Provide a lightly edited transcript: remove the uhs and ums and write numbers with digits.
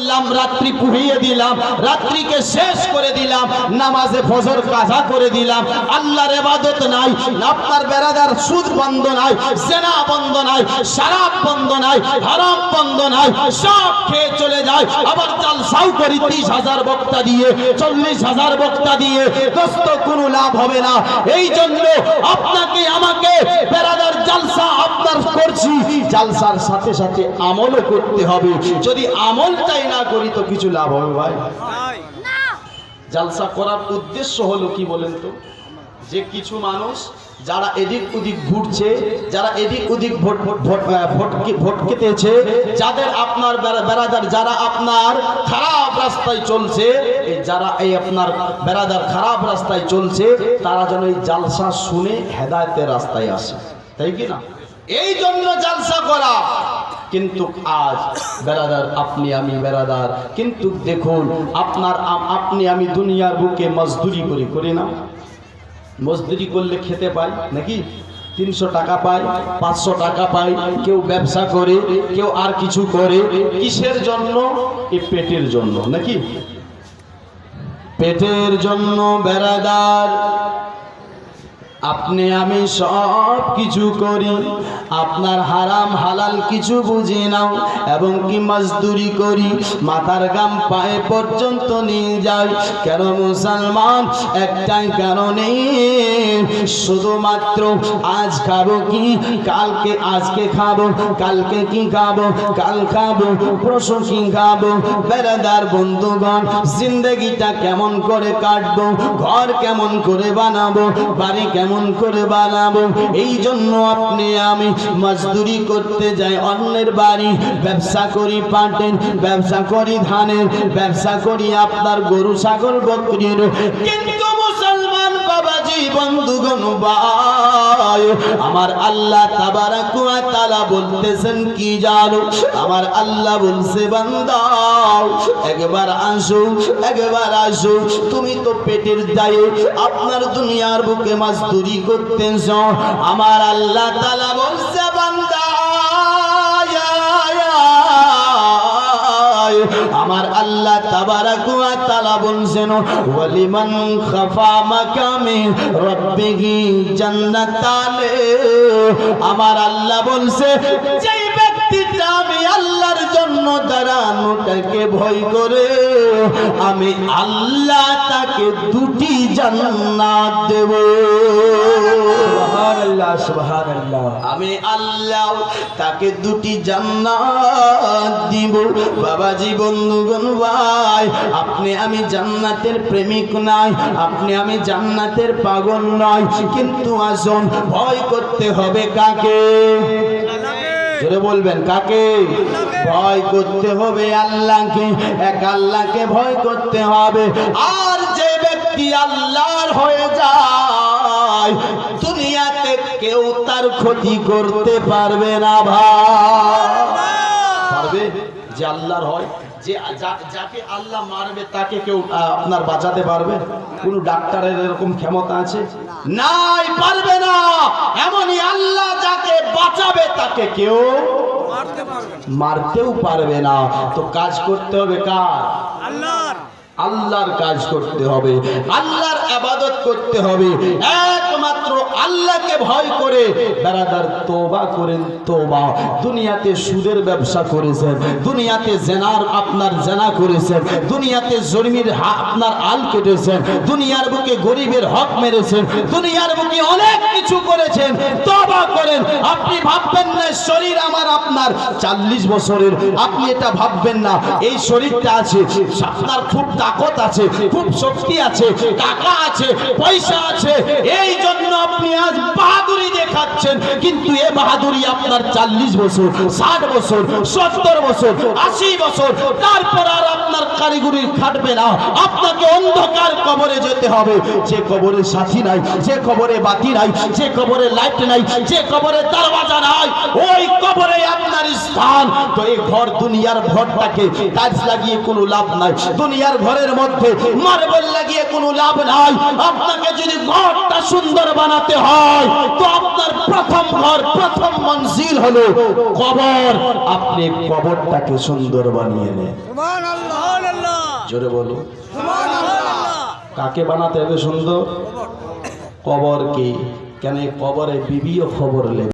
করলাম, রাত্রি পুড়িয়ে দিলাম, রাত্রিকে শেষ করে দিলাম, নামাজে ফজর কাজা করে দিলাম, আল্লাহর ইবাদত নাই, আপনার বেরাদার সুদ বন্ধ নাই, জেনা বন্ধ নাই, শরাব বন্ধ নাই, হারাম বন্ধ নাই, সব খেয়ে চলে যায়। আবার জালসাও করি 30,000 বক্তা দিয়ে, 40,000 বক্তা দিয়ে, দোস্ত কোনো লাভ হবে না। এই জন্য আপনাকে আমাকে বেরাদার জালসা আপনার করছি, জালসার সাথে সাথে আমলও করতে হবে। যদি আমলটাই না করি তো কিছু লাভ হবে ভাই? জালসা করার উদ্দেশ্য হলো কি বলেন তো? যে কিছু মানুষ যারা এদিক ওদিক ঘুরছে, যারা এদিক ওদিক ভটকেতেছে, যাদের আপনার বেরাদার যারা আপনার খারাপ রাস্তায় চলছে, যারা এই আপনার বেরাদার খারাপ রাস্তায় চলছে, তারা যেন এই জালসা শুনে হেদায়েতের রাস্তায় আসে, তাই কি না? এই জন্য জালসা করা। কিন্তু আজ বেরাদার, আপনি আমি বেরাদার, কিন্তু দেখুন আপনি আমি দুনিয়ার বুকে মজদুরি করি না? মজদুরি করলে খেতে পাই নাকি? 300 টাকা পাই, 500 টাকা পাই, কেউ ব্যবসা করে, কেউ আর কিছু করে। কিসের জন্য? এই পেটের জন্য নাকি? পেটের জন্য বেরাদার আপনি আমি সব কিছু করি, আপনার হারাম হালাল কিছু বুঝি নাও, এবং কি মজদুরি করি, মাথার গাম পায়ে পর্যন্ত নিয়ে যাই। কেন মুসলমান? একটাই কারণে, শুধুমাত্র আজ খাবো কি, কালকে আজকে খাবো, কালকে কি খাবো, কাল খাবো, পরশু কি খাবো। বেরাদার বন্ধুগণ, জিন্দগিটা কেমন করে কাটবো, ঘর কেমন করে বানাবো, বাড়ি কেমন করে বানাবো, এই জন্য আপনি আমি মজদুরি করতে যাই অন্যের বাড়ি, ব্যবসা করি পাটের, ব্যবসা করি ধানের, ব্যবসা করি আপনার গরু ছাগল বকরির। কিন্তু মুসলমান বাবাজি বন্ধুগণ ভাই, আমার আল্লাহ তাবারাক ওয়া তাআলা বলতেছেন কি জানো? আমার আল্লাহ বলছে, বান্দা একবার আসো, একবার আসো, তুমি তো পেটের দায়ে আপনার দুনিয়ার বুকে মজদুরি করতেছ। আমার আল্লাহ তাআলা বলছে, বান্দা আমার আল্লাহ তাবারাক ওয়া তাআলা বলছেন, ওয়ালিমান খাফা মাকামি রাব্বিহি জান্নাতানে। আমার আল্লাহ বলছে, যেই ব্যক্তিটা আমি আল্লাহর জন্য দাঁড়ানোটাকে ভয় করে, আমি আল্লাহ তাকে 2টি জান্নাত দেব। সুবহানাল্লাহ, সুবহানাল্লাহ। আমি আল্লাহ তাকে 2টি জান্নাত দিব। বাবাজি বন্ধুগণ ভাই, আপনি আমি জান্নাতের প্রেমিক নাই, আপনি আমি জান্নাতের পাগল নয়, কিন্তু আসুন ভয় করতে হবে কাকে? জোরে বলবেন কাকে? ভয় করতে হবে আল্লাহকে, এক আল্লাহকে ভয় করতে হবে। আর যে ব্যক্তি আল্লাহর হয়ে যায়, দুনিয়াতে কেউ তার ক্ষতি করতে পারবে না ভাই। পারবে? যে আল্লাহর হয়, যে যাকে আল্লাহ মারবে তাকে কেউ আপনার বাঁচাতে পারবে? কোন ডাক্তারের এরকম ক্ষমতা আছে? নাই, পারবে না। এমনই আল্লাহ যাকে বাঁচাবে তাকে কেউ মারতেও পারবে না। তো কাজ করতে হবে কার? আল্লাহর। আল্লাহর কাজ করতে হবে, আল্লাহর ইবাদত করতে হবে, একমাত্র আল্লাহকে ভয় করে। বেরাদার তওবা করেন, তওবা। দুনিয়াতে সুদের ব্যবসা করেছেন, দুনিয়াতে জেনার আপনার জেনা করেছেন, দুনিয়াতে জমির আপনার আল কেটেছেন, দুনিয়ার বুকে গরিবের হক মেরেছেন, দুনিয়ার বুকে অনেক কিছু করেছেন। তওবা করেন। আপনি ভাববেন না শরীর আমার আপনার 40 বছরের, আপনি এটা ভাববেন না। এই শরীরটা আছে, আপনার খুব তাকত আছে, খুব শক্তি আছে, টাকা আছে, পয়সা আছে, এই জন্য আপনি আজ বাহাদুরি দেখাচ্ছেন। কিন্তু এই বাহাদুরি আপনার 40 বছর, 60 বছর, 70 বছর, 80 বছর, তারপর আর আপনার আপনার কারিগরি খাটবে না, আপনাকে অন্ধকার কবরে যেতে হবে। যে কবরে সাথী নাই, যে কবরে বাতি নাই, যে কবরে লাইট নাই, যে কবরে দরওয়াজা নাই, ওই কবরে আপনার স্থান। তো এই ঘর, দুনিয়ার ঘরটাকে টাইলস লাগিয়ে কোনো লাভ নাই, দুনিয়ার ঘরের মধ্যে মার্বেল লাগিয়ে কোনো লাভ নাই। আপনাকে যদি ঘরটা সুন্দর বানাতে হয় তো আপনার প্রথম ঘর, প্রথম মঞ্জিল হলো কবর। আপনি কবরটাকে সুন্দর বানিয়ে নেন। সুবহানাল্লাহ, জোরে বলো সুবহানাল্লাহ। কাকে বানাতে হবে সুন্দর? কবরকে। কেন কবরে বিবিও খবর নেবে।